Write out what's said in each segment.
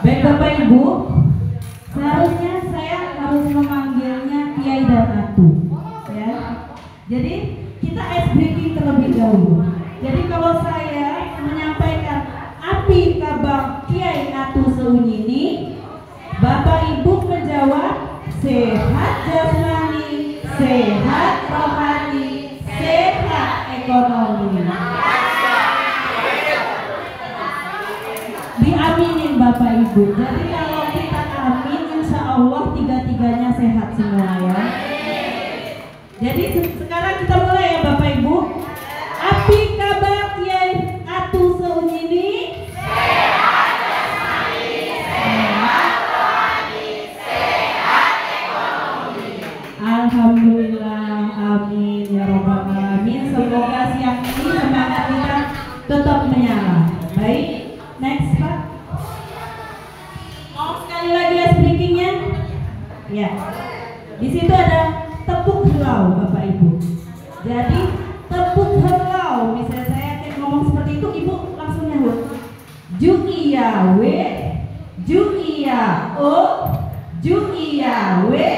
Baik Bapak Ibu, seharusnya saya harus memanggilnya Kiai dan Atu, ya. Jadi kita ice breaking terlebih dahulu. Jadi kalau saya menyampaikan api kabar Kiai Atu Seunyini, Bapak Ibu menjawab sehat jasmani, sehat rohani, sehat ekonomi. Diaminin Bapak Ibu. Jadi kalau kita amin, insya Allah tiga-tiganya sehat semua ya. Jadi sekarang kita mulai ya Bapak Ibu. Api kabar Kiai Atu Seunyini, sehat jasmani, sehat rohani, sehat ekonomi. Alhamdulillah, amin ya robbal alamin. Semoga siang ini semangat kita tetap menyala. Baik, next Pak. Mau sekali lagi ya speakingnya. Ya, di situ ada tepuk helau Bapak Ibu. Jadi tepuk helau, misalnya saya ngomong seperti itu, Ibu langsung nyahut. Ju iya we, ju iya o, ju iya we.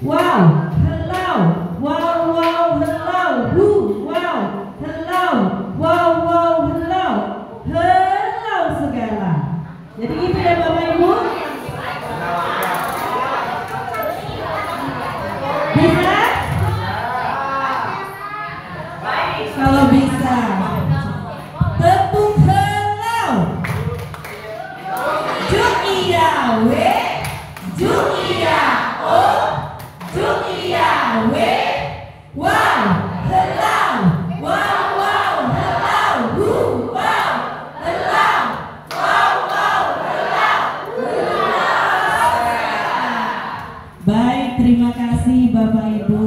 Wow, helau, wow wow helau, hu, wow, helau, wow wow helau, helau segala. Jadi itu ya Bapak Ibu. Bisa? Kalau bisa, tepuk helau. Ju iya we, ju iya o, ju iya we. Wow, helau, wow wow helau, hu, wow, helau, wow wow helau, baik, terima kasih Bapak Ibu.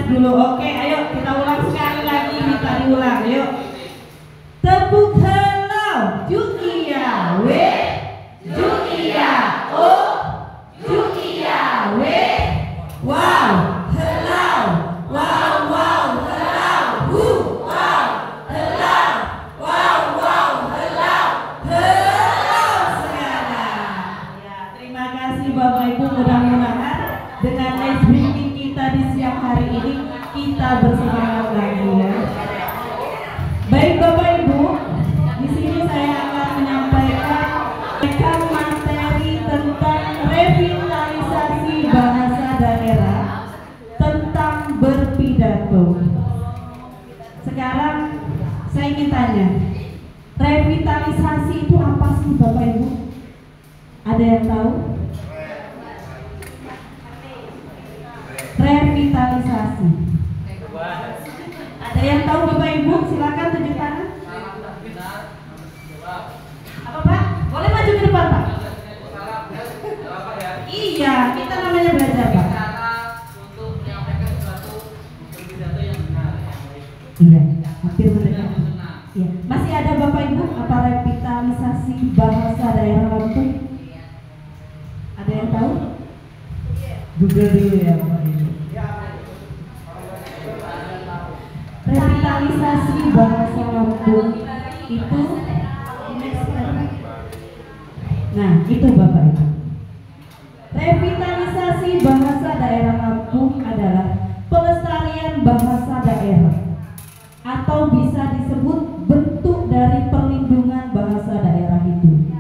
Dulu, oke, ayo kita ulang sekali lagi, minta diulang, ayo. Tepuk helau, ju iya we, ju iya o, ju iya we. Wow, helau, wow wow helau, hu, wow, helau, wow wow helau, helau segala. Ya, terima kasih Bapak Ibu, mudah-mudahan dengan ice breaking kita di siang hari ini kita bersemangat lagi ya. Baik Bapak Ibu, di sini saya akan menyampaikan materi tentang revitalisasi bahasa daerah, tentang berpidato. Sekarang saya ingin tanya, revitalisasi itu apa sih Bapak Ibu? Ada yang tahu? Revitalisasi. Ada yang tahu Bapak Ibu? Silakan tunjuk tangan. Apa Pak? Boleh maju ke depan Pak? Iya, kita namanya belajar Pak. Untuk menyampaikan sesuatu berpidato yang benar. Iya, hampir mendengar. Iya. Masih ada Bapak Ibu apa revitalisasi bahasa daerah Lampung? Ada yang tahu? Google dulu ya Bapak Ibu. Revitalisasi bahasa Lampung itu, nah itu Bapak Ibu. Revitalisasi bahasa daerah Lampung adalah pelestarian bahasa daerah, atau bisa disebut bentuk dari perlindungan bahasa daerah itu,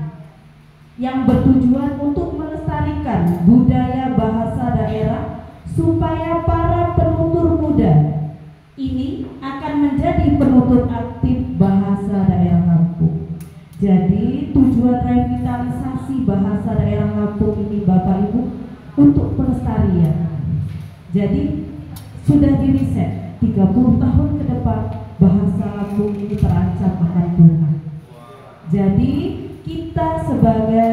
yang bertujuan untuk melestarikan budaya bahasa daerah supaya para penutur muda ini akan menjadi penutur aktif bahasa daerah Lampung. Jadi tujuan revitalisasi bahasa daerah Lampung ini Bapak Ibu untuk pelestarian. Jadi sudah diriset 30 tahun ke depan bahasa Lampung ini terancam akan punah. Jadi kita sebagai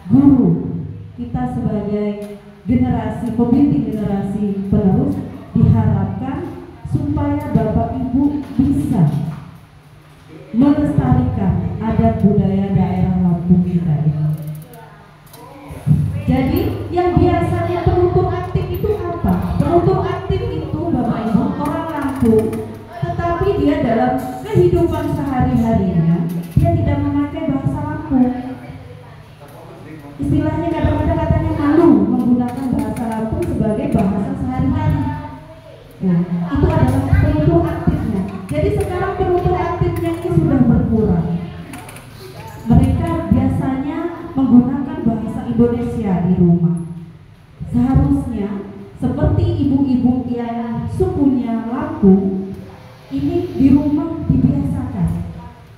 guru, kita sebagai generasi pembimbing generasi penerus diharapkan supaya Bapak Ibu bisa melestarikan adat budaya daerah Lampung kita ini. Jadi yang biasanya penutur aktif itu apa? Penutur aktif itu Bapak Ibu orang Lampung, tetapi dia dalam kehidupan sehari-harinya dia tidak memakai bahasa Lampung. Istilahnya kadang-kadang katanya malu menggunakan bahasa Lampung sebagai bahasa sehari-hari. Nah, itu adalah penutur aktifnya. Jadi sekarang penutur aktifnya ini sudah berkurang. Mereka biasanya menggunakan bahasa Indonesia di rumah. Seharusnya seperti ibu-ibu yang sukunya Lampung, ini di rumah dibiasakan.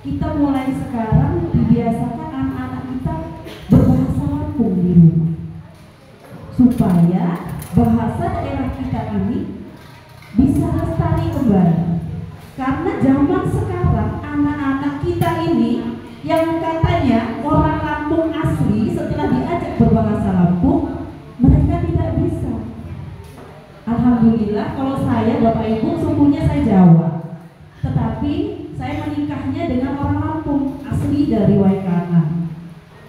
Kita mulai sekarang dibiasakan anak-anak kita berbahasa Lampung di rumah, supaya bahasa daerah kita ini bisa lestari kembali. Karena zaman sekarang anak-anak kita ini yang katanya orang Lampung asli, setelah diajak berbahasa Lampung mereka tidak bisa. Alhamdulillah kalau saya Bapak Ibu sukunya saya Jawa, tetapi saya menikahnya dengan orang Lampung asli dari Waikana.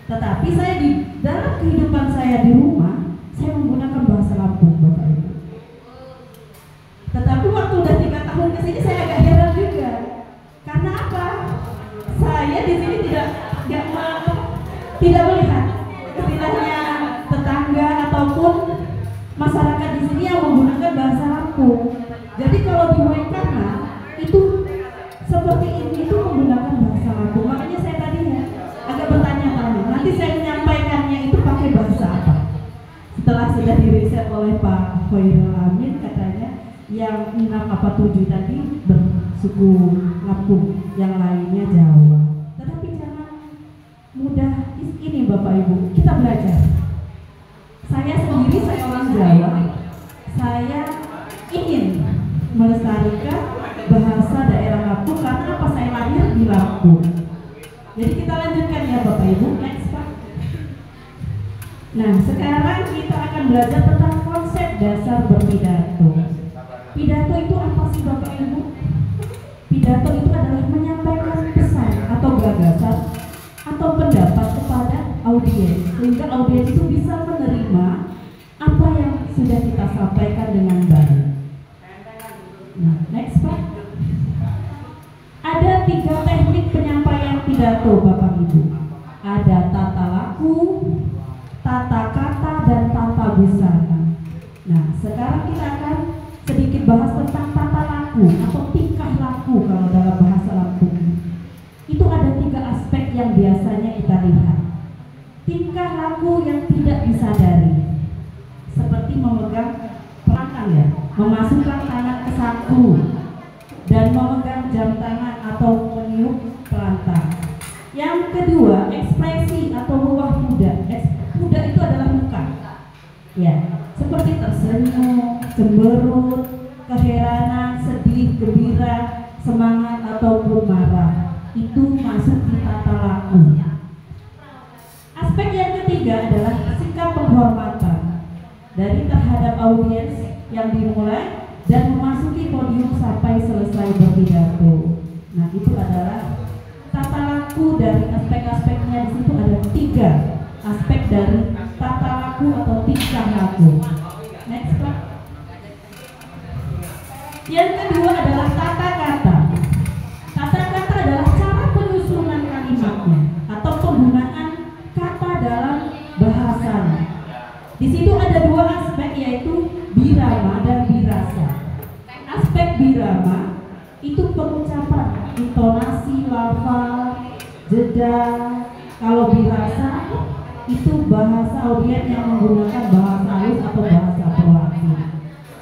Tetapi saya di dalam kehidupan saya di rumah saya menggunakan bahasa Lampung Bapak Ibu. Tetapi waktu udah 3 tahun ke sini saya agak heran juga. Karena apa? Saya di sini tidak melihat istilahnya tetangga ataupun masyarakat di sini yang menggunakan bahasa Lampung. Jadi kalau di Waikana itu seperti ini itu menggunakan bahasa Lampung. Makanya saya tadi agak bertanya-tanya. Nanti saya menyampaikannya itu pakai bahasa apa? Setelah sudah diriset oleh Pak Khairul Amin, katanya yang 6 apa 7 tadi bersuku Lampung, yang lainnya Jawa. Tetapi jangan mudah ini Bapak Ibu, kita belajar. Saya sendiri, saya orang Jawa, saya ingin melestarikan bahasa daerah Lampung karena apa? Saya lahir di Lampung. Jadi kita lanjutkan ya Bapak Ibu, next Pak. Nah sekarang kita akan belajar tentang konsep dasar berpidato. Pidato itu apa sih Bapak Ibu? Pidato itu adalah menyampaikan pesan atau gagasan atau pendapat kepada audiens, sehingga audiens itu bisa menerima apa yang sudah kita sampaikan dengan baik. Nah, next Pak. Ada 3 teknik penyampaian pidato Bapak Ibu. Ada tata laku, tata kata, dan tata busana. Nah, sekarang kita akan sedikit bahas tentang tata laku atau tingkah laku kalau dalam bahasa Lampung. Itu ada 3 aspek yang biasanya kita lihat. Tingkah laku yang tidak disadari, seperti memegang pelangkang ya, memasukkan tangan ke saku, dan memegang jam tangan atau meniup pelantang. Yang kedua, ekspresi atau ruah muda. Muda itu adalah muka, ya, seperti tersenyum, cemberut, keheranan, sedih, gembira, semangat ataupun marah. Itu masuk di tata laku. Aspek yang ketiga adalah sikap penghormatan dari terhadap audiens yang dimulai dan memasuki podium sampai selesai berpidato. Nah, itu adalah tata laku. Dari aspek-aspeknya di situ ada 3 aspek dari tata laku atau tingkah laku. Next Pak. Yang kedua adalah tata kata. Tata kata adalah cara penyusunan kalimatnya atau penggunaan kata dalam bahasanya. Di situ ada 2 aspek, yaitu birama dan birasa. Aspek birama itu pengucapan, intonasi, lafal, jeda. Kalau birasa itu bahasa audiens yang menggunakan bahasa halus atau bahasa perlaku.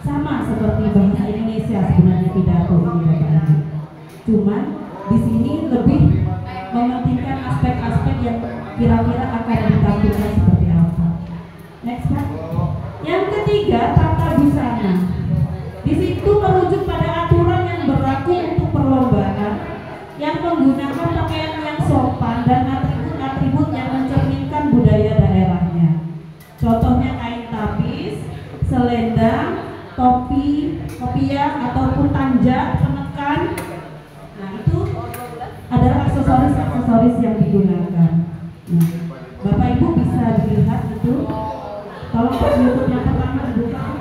Sama seperti bahasa Indonesia sebenarnya pidato ini Bapak Ibu. Cuman di sini lebih mementingkan aspek-aspek yang kira-kira akan ditampilkan seperti apa. Next Pak. Yang ketiga, tata busana. Di situ merujuk pada aturan yang berlaku untuk perlombaan yang menggunakan pakaian yang sopan dan atribut-atribut yang mencerminkan budaya daerahnya. Contohnya kain tapis, selendang, topi, kopiah ataupun tanja, penekan. Nah, itu adalah aksesoris-aksesoris yang digunakan. Nah, Bapak Ibu bisa dilihat itu Tolong pas YouTube yang pertama dibuka.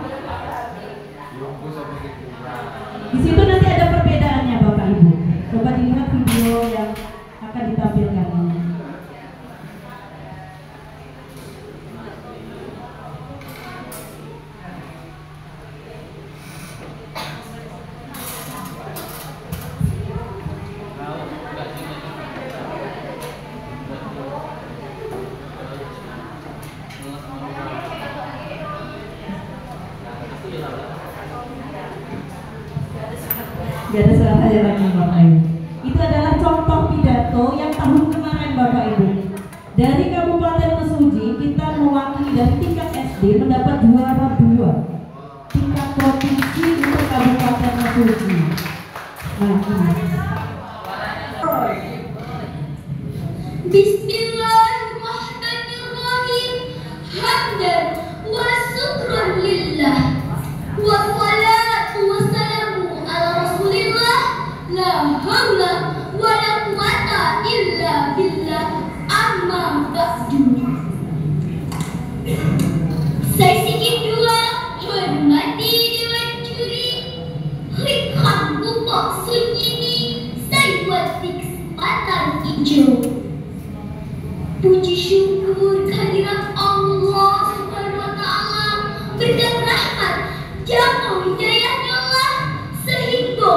Di situ nanti ada perbedaannya Bapak Ibu. Coba dilihat video yang akan ditampilkan ini. Gak ada salahnya lagi Bapak Ibu. Itu adalah contoh pidato yang tahun kemarin Bapak Ibu. Dari Kabupaten Mesuji kita mewakili dari tingkat SD mendapat juara 2 tingkat provinsi untuk Kabupaten Mesuji. Nah, Bismillahirrahmanirrahim. Hamdan wa syukran lillah wa salatu wassalamu ala rasulillah. La haula wa la quwata illa billah. Amma ba'du. Saya sikit dua hormati dewan juri. Hikam bupok sunyi ni saya buat kesempatan hijau. Puji syukur kehadirat Allah Subhanahu wa Ta'ala, berkat rahmat jamaah hidayahnya Allah sehingga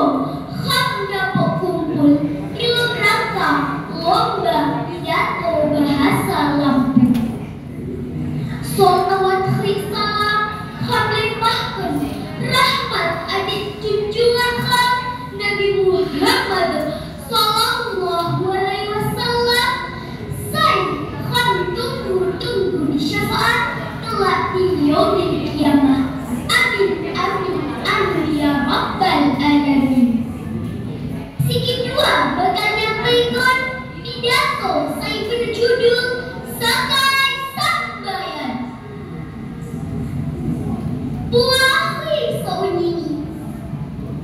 hak dapat kumpul dalam rangka lomba pidato bahasa Lampung. Salawat salam kami limpahkan rahmat adik junjungan kami Nabi Muhammad sallallahu alaihi wasallam. Saya kami tunggu di syafaat kelak di yaumil kiamah. Amin amin amin ya rabbal alamin. Sikit dua bakal nyampaikan pidato saya berjudul Sakai Sambayan. Puahi saunyi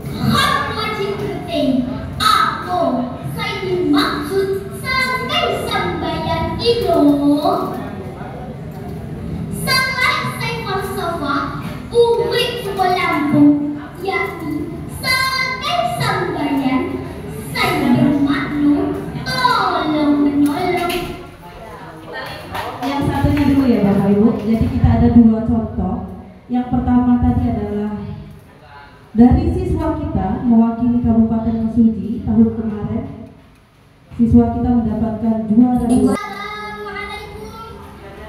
hak wajib penting apa saya dimaksud Sakai Sambayan itu. Salah saya falsafah umrik sebuah Lampung, yakni Sakai Sambayan saya bermakna tolong menolong. yang satunya dulu ya Bapak Ibu. Jadi kita ada dua contoh. Yang pertama tadi adalah dari siswa kita mewakili Kabupaten Mesuji tahun kemarin. Siswa kita mendapatkan juara 2. Assalamualaikum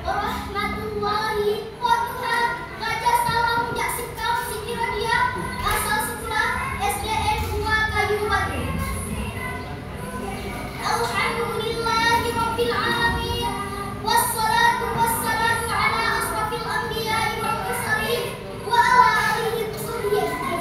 warahmatullahi wabarakatuh. Raja salam jaksik kaum Siti Radia asal sekolah SDN 2 Kayu Batu. Alhamdulillahi rabbil alamin. Wassalatu wassalamu ala asrafil anbiya'i wal mursalin wa ala alihi washabbihi.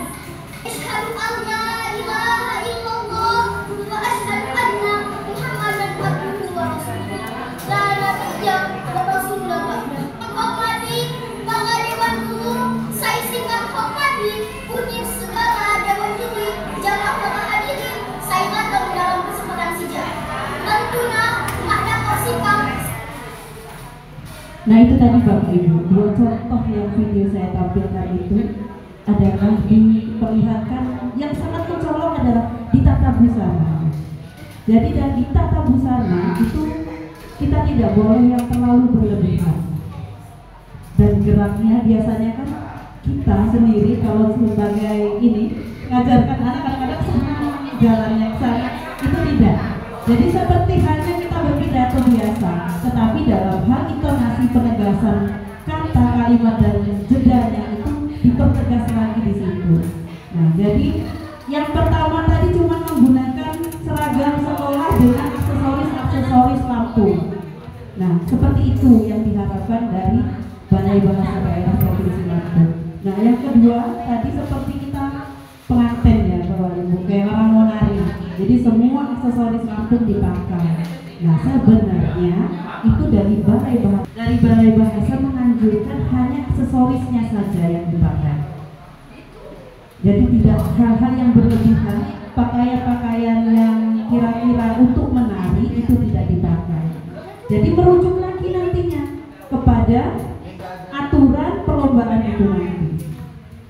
Asyhadu an la ilaha illallah wa asyhadu anna Muhammadan abduhu wa rasuluh. La nabiyya wa rasulullah ba'da. Hormati Bapak Dewan Guru, saya singkat hormati unit segala dewan juri, jamaah Bapak hadirin, saya matur dalam kesempatan sejarah. Tentunya ada korsikam. Nah itu tadi Bapak Ibu, dua contoh yang video saya tampilkan itu adalah diperlihatkan yang sangat mencolok adalah di tata busana. Jadi dan di tata busana itu kita tidak boleh yang terlalu berlebihan. Dan geraknya biasanya kan kita sendiri kalau sebagai ini ngajarkan anak kadang-kadang senang jalannya ke sana, itu tidak. Jadi seperti hanya kita berpidato biasa, tetapi dalam hal intonasi penegasan kata, kalimat dan jedanya itu dipertegas lagi di situ. Nah, jadi yang pertama tadi cuma menggunakan seragam sekolah dengan aksesoris Lampung. Nah, seperti itu yang diharapkan dari Balai Bahasa Daerah Provinsi Lampung. Nah, yang kedua tadi seperti kita pengantin ya Bapak Ibu, kayak orang mau nari. Jadi semua aksesoris Lampung dipakai. Nah, sebenarnya itu dari Balai Bahasa menganjurkan hanya aksesorisnya saja yang dipakai. Jadi tidak hal-hal yang berlebihan, pakaian-pakaian yang kira-kira untuk menari itu tidak dipakai. Jadi merujuk lagi nantinya kepada aturan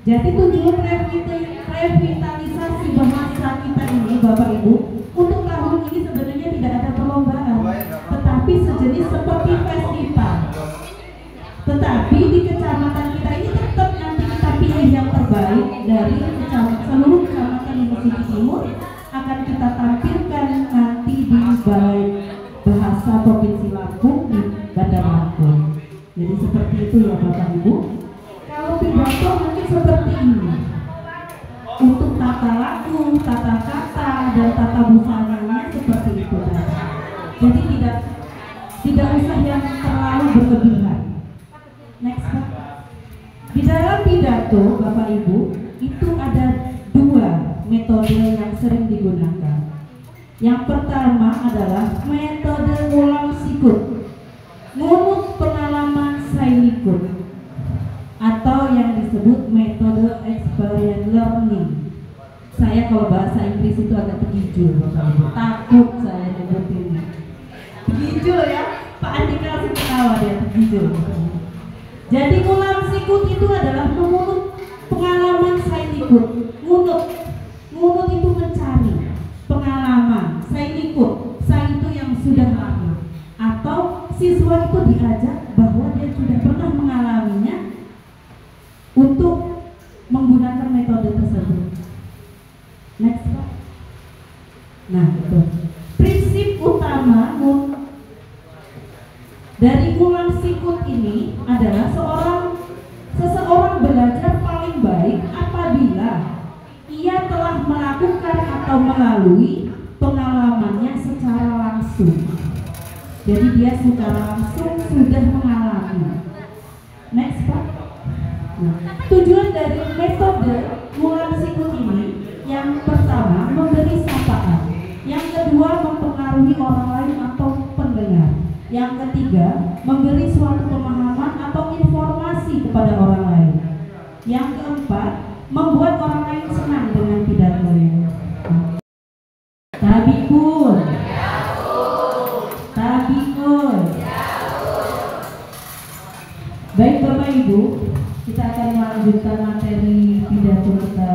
Jadi tujuan revitalisasi bahasa kita ini Bapak Ibu untuk tahun ini sebenarnya tidak ada perlombaan, tetapi sejenis seperti festival. Tetapi di kecamatan kita ini tetap nanti kita pilih yang terbaik dari seluruh kecamatan di Mesir Timur, akan kita tampilkan nanti di Balai Bahasa Provinsi Lampung di Bandar Lampung. Jadi seperti itu ya Bapak Ibu. Kalau pidato mungkin seperti ini. Untuk tata laku, tata kata, dan tata busananya seperti itu. Jadi tidak usah yang terlalu berlebihan. Next, Pak. Di dalam pidato Bapak Ibu itu ada dua metode yang sering digunakan. Yang pertama adalah metode ulang sikut, ngunut pengalaman sainikut, atau yang disebut metode experience learning. Saya kalau bahasa Inggris itu agak tergijul, takut saya nyebutinnya. Tergijul ya, Pak Andika langsung ketawa dia, tergijul. Jadi ulang sikut itu adalah mengunut pengalaman sainikut. Ngunut itu mencari pengalaman, sainikut, sai itu yang sudah lalu, atau siswa itu diajak bahwa dia sudah pernah mengalaminya untuk menggunakan metode tersebut. Next, Pak. Nah, itu prinsip utama dari ulang sikut ini adalah seseorang belajar paling baik apabila ia telah melakukan atau melalui pengalamannya secara langsung. Jadi dia secara langsung sudah mengalami. Next, Pak. Nah, tujuan dari metode ulang sikut ini yang pertama memberi sapaan, yang kedua mempengaruhi orang lain atau pendengar, yang ketiga memberi suatu pemahaman atau informasi kepada orang lain, yang keempat membuat orang lain senang dengan pidatonya. Tabikun. Baik Bapak Ibu, kita akan melanjutkan materi pidato kita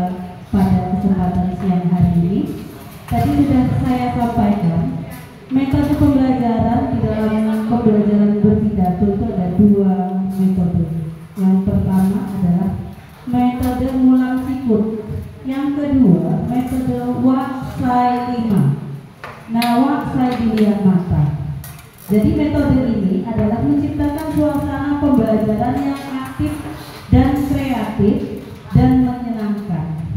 pada kesempatan siang hari ini. Tadi sudah saya sampaikan, metode pembelajaran di dalam pembelajaran berpidato itu ada dua metode. Yang pertama adalah metode ulang sikut, yang kedua metode waksai 5. Nah, waksai dilihat mata. Jadi metode ini adalah menciptakan suasana pembelajaran yang aktif dan kreatif dan menyenangkan.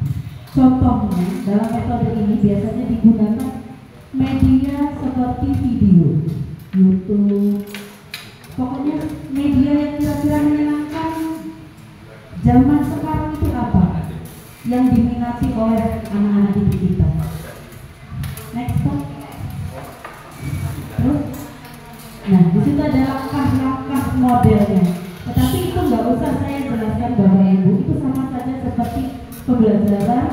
Contohnya dalam metode ini biasanya digunakan media seperti video, YouTube, pokoknya media yang kira-kira menyenangkan. Zaman sekarang itu apa yang diminati oleh anak-anak didik kita? Next, Pak. Terus, nah di situ ada langkah-langkah modelnya. Tetapi itu nggak usah saya jelaskan Bapak Ibu, itu sama saja seperti pembelajaran,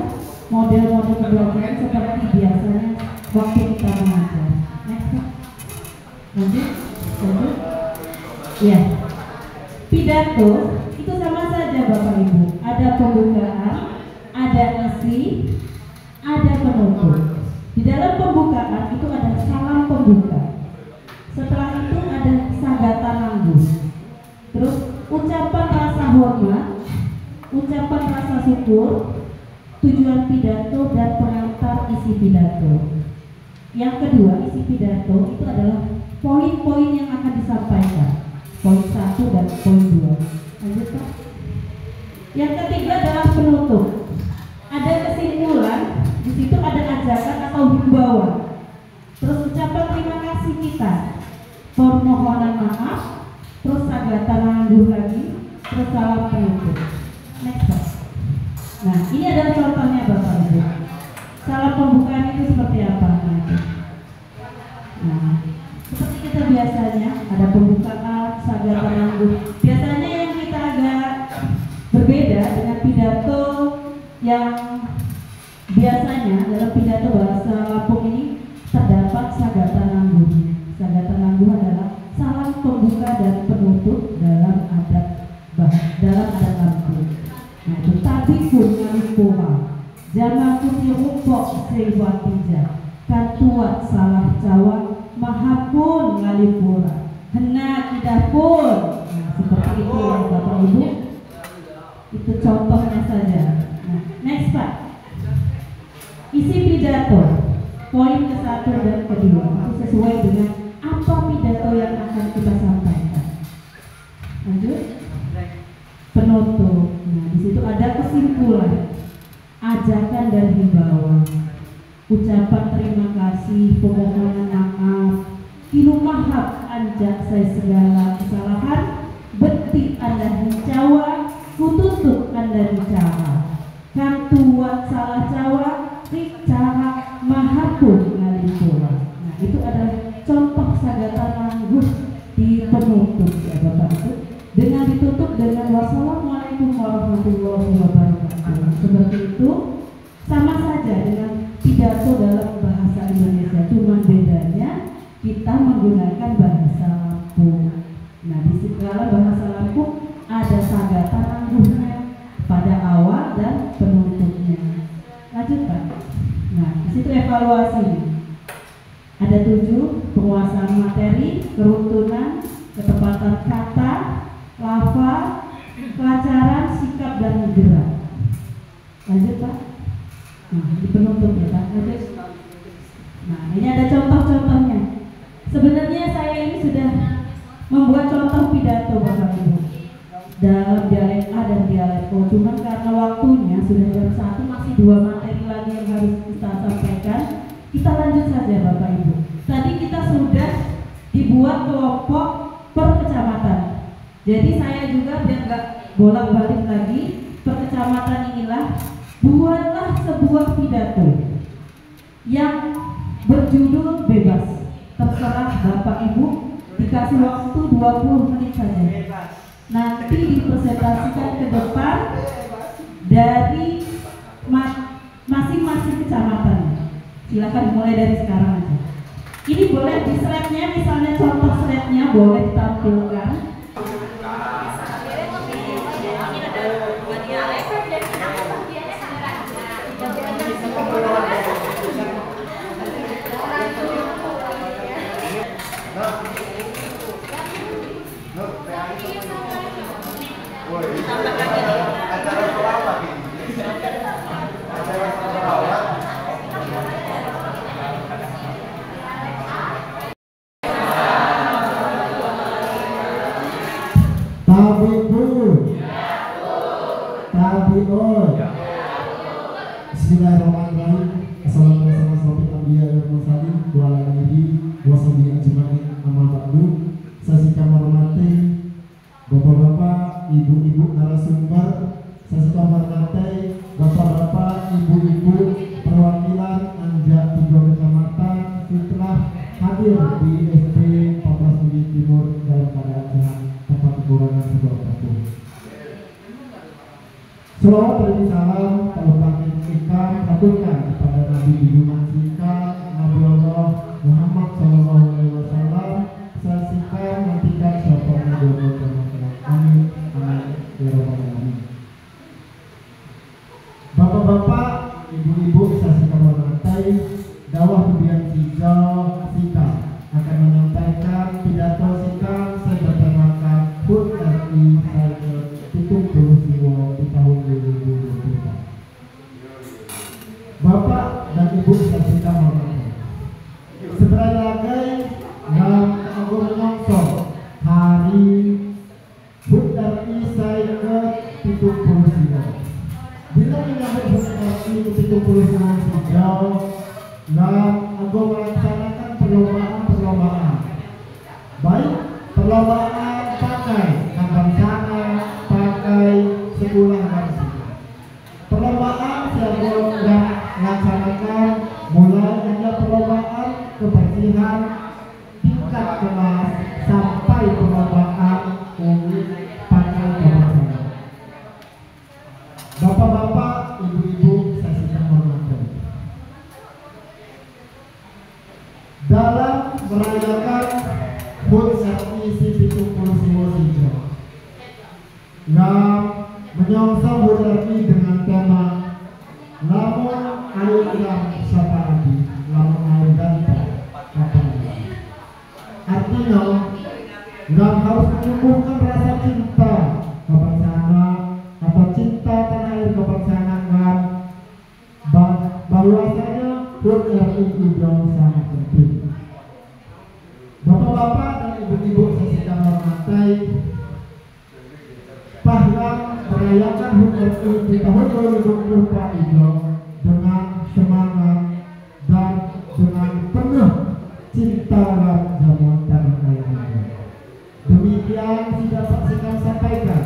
model-model pembelajaran seperti biasanya waktu kita mengajar. Next, Pak. Lanjut. Ya, pidato itu sama saja Bapak Ibu. Ada pembukaan, ada isi, ada penutup. Di dalam pembukaan itu ada salam pembuka. Setelah itu ada sagata nanggung. Terus ucapan rasa hormat, ucapan rasa syukur, tujuan pidato dan pengantar isi pidato. Yang kedua, isi pidato itu adalah poin-poin yang akan disampaikan. Poin 1 dan poin 2. Lanjut, Pak. Yang ketiga adalah penutup. Ada kesimpulan, di situ ada ajakan atau himbauan. Terus ucapan terima kasih kita, permohonan maaf, terus sagata nanggung lagi, terus salam penutup. Next, Pak. Nah, ini adalah contohnya Bapak Ibu. Salam pembukaan itu seperti apa? Nah, seperti kita biasanya ada pembukaan, sagata nanggung. Biasanya yang kita agak berbeda dengan pidato yang biasanya dalam pidato bahasa Lampung ini terdapat sagata nanggung. Sagata nanggung adalah salam pembuka dan penutup dalam adat Lampung. Nah, itu Abikun Ngalipura, Jamakuti Rupok Sriwatija, Katuat Salah Jawa, Mahapun Ngalipura, Hena Kidapun. Nah, seperti itu ya Bapak Ibu. Itu contohnya saja. Nah, next Pak. Isi pidato. Poin ke-1 dan ke-2 itu sesuai dengan apa pidato yang akan kita sampaikan. Lanjut. Penutup. Nah, di situ ada kesimpulan, ajakan dan himbauan, ucapan terima kasih, permohonan maaf, kilumahap anjak saya segala kesalahan, betik Anda dicawa, kututup Anda dicawa, kantuat salah cawa, cara mahapun Ngalipura. Nah, itu adalah contoh sagatan langguh di penutup ya Bapak Ibu. Dengan ditutup dengan wassalamualaikum warahmatullahi wabarakatuh. Seperti itu sama saja dengan pidato dalam bahasa Indonesia, cuma bedanya kita menggunakan bahasa Lampung. Nah, di dalam bahasa Lampung ada sagatan langguhnya pada awal dan penutupnya. Lanjut Pak. Nah, di situ evaluasi. Ada 7: penguasaan materi, kerutunan, ketepatan kata, lafal, kelancaran, sikap dan gerak. Lanjut Pak. Nah, di penutup ya Pak. Lanjut. Nah, ini ada contoh-contohnya. Sebenarnya saya ini sudah membuat contoh pidato Bapak Ibu dalam dialek A dan dialek O, cuman karena waktunya sudah jam 1, masih 2 materi lagi yang harus kita sampaikan. Kita lanjut saja Bapak Ibu. Tadi kita sudah dibuat kelompok per kecamatan. Jadi saya juga biar nggak bolak-balik lagi, per kecamatan inilah buatlah sebuah pidato yang berjudul bebas. Terserah Bapak Ibu, dikasih waktu 20 menit saja. Nanti dipresentasikan ke depan dari masing-masing kecamatan. Silakan mulai dari sekarang aja. Ini boleh di slide-nya, misalnya contoh slide-nya boleh ditampilkan. Bismillahirrahmanirrahim. Assalamualaikum warahmatullahi wabarakatuh. Saya hormati Bapak-bapak, ibu-ibu narasumber, saya hormati Bapak-bapak, ibu-ibu perwakilan Anjak 3 kecamatan setelah hadir di SD 14 Bukit Timur dalam keadaan sehat tanpa kekurangan sebuah apapun. Selawat dan salam Tuhan kita haturkan kepada Nabi Junjungan kita Nabi Allah Muhammad SAW. Saya sikat nantikan siapa yang berdoa. Amin amin ya rabbal alamin. Bapak-bapak, ibu-ibu, saya sikat menantai dakwah kebiang hijau kita akan menyampaikan pidato kita. Saya bertemakan HUT RI saya tutup dulu semua di tahun 2024. Bapak dan Ibu kita hormati. Sebentar lagi dalam Agung Nyongso hari HUT RI saya ke 70. Bila menyambut HUT RI ke 70 hijau, dan Agung melaksanakan perlombaan. Baik perlombaan pakai kambang sana, pakai sekolah versi. Perlombaan saya sudah melaksanakan mulai ada perlombaan kebersihan tingkat kelas sampai perlombaan umum pakai kambang sana. Bapak-bapak, ibu-ibu, saya sedang hormati. Dalam merayakan HUT RI 70 hijau, menyongsong HUT RI dengan tema lamun air yang sapa lagi, lamun air ganteng kapan lagi. Artinya nggak harus menumbuhkan rasa cinta ke pasangan atau cinta tanah air ke pasangan, kan bahwasanya HUT RI itu sangat penting. Bapak-bapak dan ibu-ibu saya sedang hormati, bahkan merayakan HUT RI di tahun 2024 itu dengan semangat dan dengan penuh cinta dan jamuan tanah air. Demikian tidak saya sampaikan.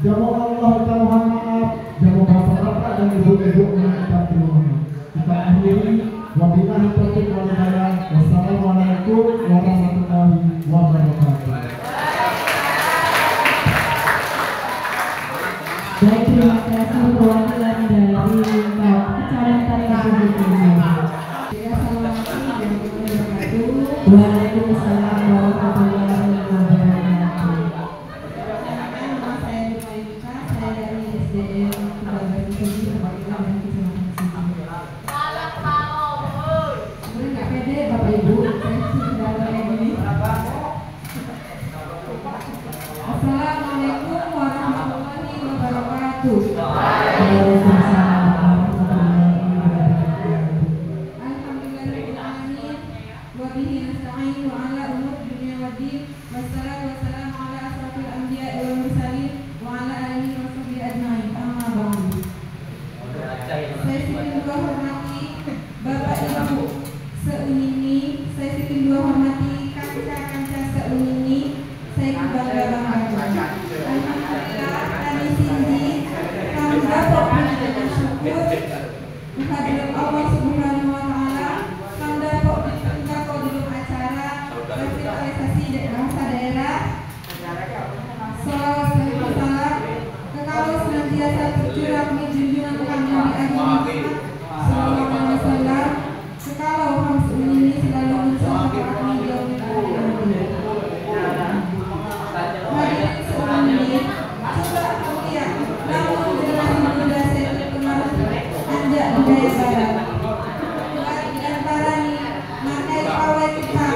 Jamu Allah kita mohon maaf, jamu bapak-bapak dan ibu-ibu mengucapkan terima kasih. Kita akhiri, wabillahi taufiq wal hidayah. Wassalamualaikum warahmatullahi wabarakatuh. Baik, terima kasih perwakilan dari Kecamatan Republik Indonesia. Waalaikumsalam warahmatullahi wabarakatuh. Nama saya Lupa Yuka, saya dari SDM 13 Perwakilan dan Kecamatan Sigi. Sebenarnya nggak pede Bapak Ibu, saya sudah kayak gini. Assalamualaikum warahmatullahi wabarakatuh. Waalaikumsalam warahmatullahi wabarakatuh. Alhamdulillahirrahmanirrahim. Wa bihi nasta'in wa ala umur dunia waddin. Wassalatu wassalamu ala asrafil anbiya'i wal mursalin wa ala alihi wa sahbihi ajma'in. Amma ba'du. Saya ingin dua hormati Bapak Ibu seunini, saya ingin dua hormati kanca-kanca seunini, saya bangga-banggakan. Alhamdulillah kami sini kami dapat mengucapkan syukur kehadirat Allah Subhanahu wa taala. Kami dapat ditunjukkan di acara revitalisasi bahasa daerah. Salawat dan salam kekal senantiasa tercurah di junjungan kami Nabi Muhammad sallallahu alaihi wasallam. Sekalau kami ini selalu mencontoh kami di yaumil akhir. Hadirin semuanya, coba lihat, namun generasi muda saya terpengaruh anjak budaya barat. Di antaranya makai pawai kita,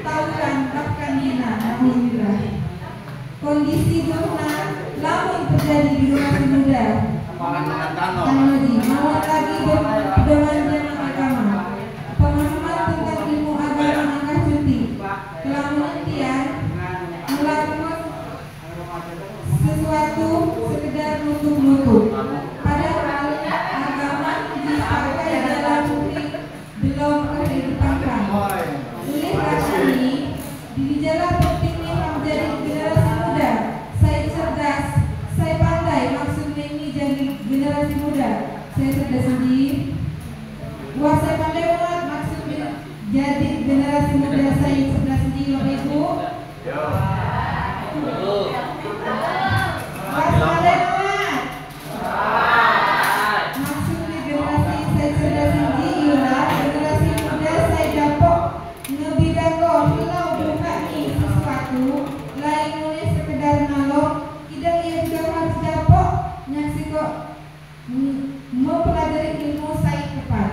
taukan bahkan hina, alhamdulillah. Kondisi dunia lamun terjadi di generasi muda. Tanodi, mau lagi berpedoman dengan agama. Pemahaman tentang ilmu agama angkat cuti. Kelamunan tian melakukan sesuatu sekedar nutup-nutup. Padahal agama dipakai dalam bukti belum kehidupan. Oleh karena ini, di jalan pentingnya menjadi generasi muda. Saya cerdas, saya pandai, maksudnya ini jadi generasi muda. Saya cerdas sendiri. Wah, saya pandai banget, maksudnya jadi generasi muda. Saya cerdas sendiri, Bapak Ibu. Maksudnya generasi saya cerdas tinggi ialah generasi muda saya dapat ngebidang hilau buka nih sesuatu lain nulis sekedar nalog tidak ia juga harus dapat ngasih kok mempelajari ilmu saya tepat.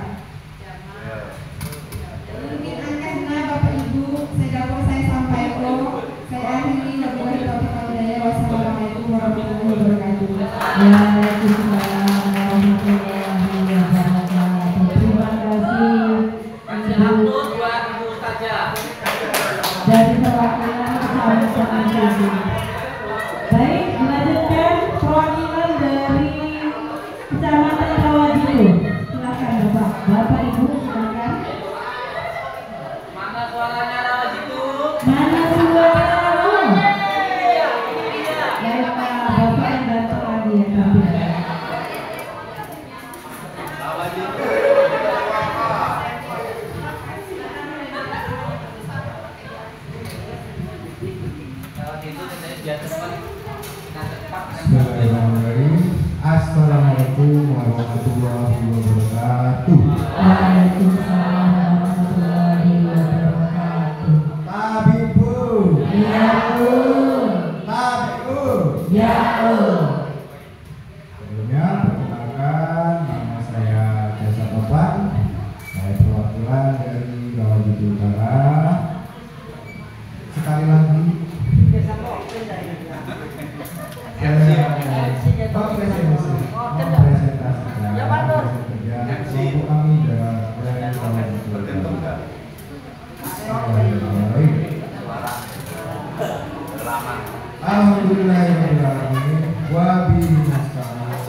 Mungkin angkatnya Bapak Ibu saya dapat saya sampaikan. Saya akhiri wabillahi taufiq wal hidayah. Wassalamualaikum warahmatullahi wabarakatuh. Waalaikumsalam warahmatullahi wabarakatuh. Terima kasih Ibu dari perwakilan Kecamatan Sigi. Baik, dilanjutkan perwakilan dari Kecamatan Rawajitu. Silakan Bapak Ibu silakan. Mana suaranya Rawajitu? Mana suara? Baik Pak, Bapak yang datang lagi ya tampilkan. Bismillahirrahmanirrahim. Assalamualaikum warahmatullahi wabarakatuh. Waalaikumsalam warahmatullahi wabarakatuh. Tabibu. Ya Allah. Tabibu. Ya Allah. Alhamdulillahirobbilalamin wa bihi nasta'in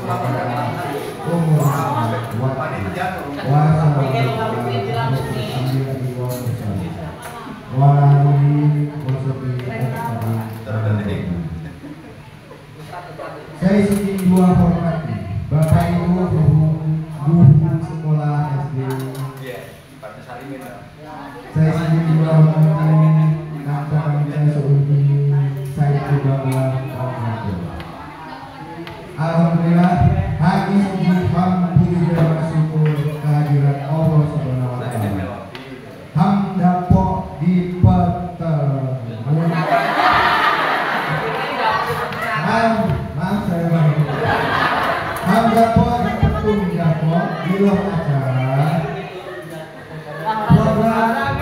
saya izin dua hormati Bapak Ibu guru sekolah SD. Saya izin dua hormati Kakak saya seumur saya juga alhamdulillah hari ini alhamdulillah bersyukur kehadiran Allah Subhanahu wa taala. Hamdapo dipertemukan. Maaf saya bang. Hamdapo dipertemukan di luar acara program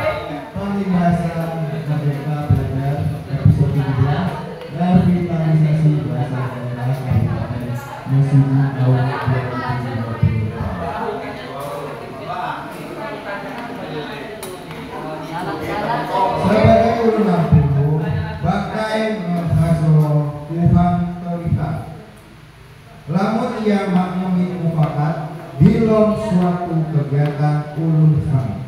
pembahasan merdeka belajar episode 2 revitalisasi bahasa daerah Kabupaten Mesuji tahun 2020. Sebagai ulun ampun, bakai menghasil Tuhan terlihat. Lamun ia maklumi mufakat dilom suatu kegiatan ulun kami.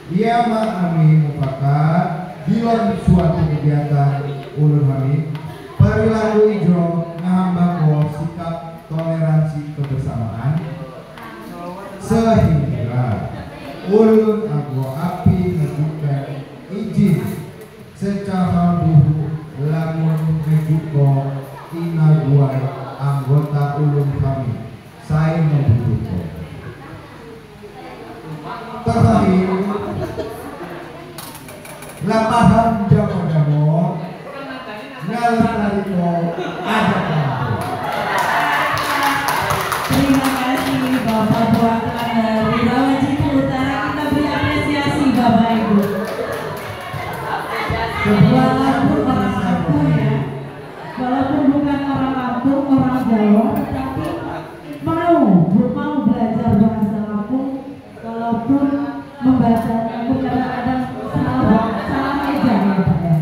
Ia maklumi mufakat dilom suatu kegiatan ulun kami. Perilaku ijo ngambako sikap toleransi kebersamaan sehingga ulun ago api menunjukkan izin secara buhu lamun menjuko inaguai anggota ulun kami saya membutuhkan terakhir lapahan jago-jago ngalih-ngalih ada kamu. Terima kasih Bapak Perwakilan dari Rawajati Utara. Kita beri apresiasi Bapak Ibu. Walaupun orang Lampung ya, walaupun bukan orang Lampung, orang Jawa, tetapi mau belajar bahasa Lampung, walaupun membacanya pun kadang-kadang salah aja ya Pak ya.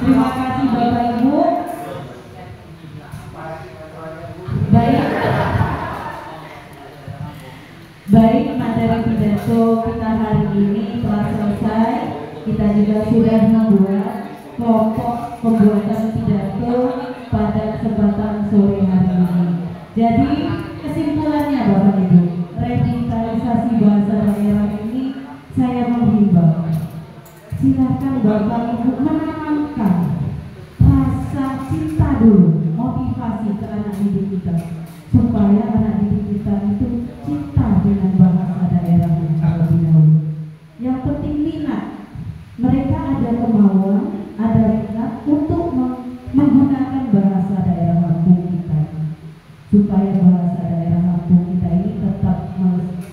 Terima kasih Bapak Ibu. Baik, materi pidato kita hari ini telah selesai. Kita juga sudah membuat kelompok pembuatan pidato pada kesempatan sore hari ini. Jadi kesimpulannya Bapak Ibu, revitalisasi bahasa daerah ini saya menghimbau, silakan Bapak Ibu menanamkan rasa cinta dulu, motivasi ke anak didik kita, supaya anak didik kita itu cinta dengan bahasa daerah yang terlebih dahulu. Yang penting minat, mereka ada kemauan, ada minat untuk menggunakan bahasa daerah Lampung kita, supaya bahasa daerah Lampung kita ini tetap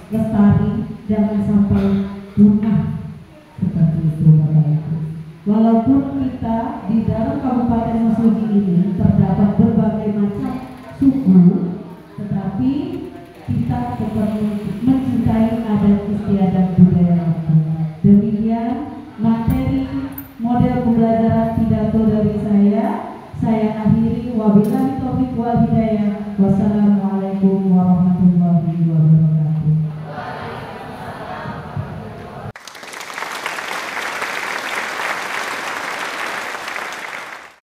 lestari, jangan sampai punah seperti itu Bapak Ibu. Walaupun kita di dalam Kabupaten Mesuji ini terdapat berbagai macam suku, tetapi kita tetap mencintai adat istiadat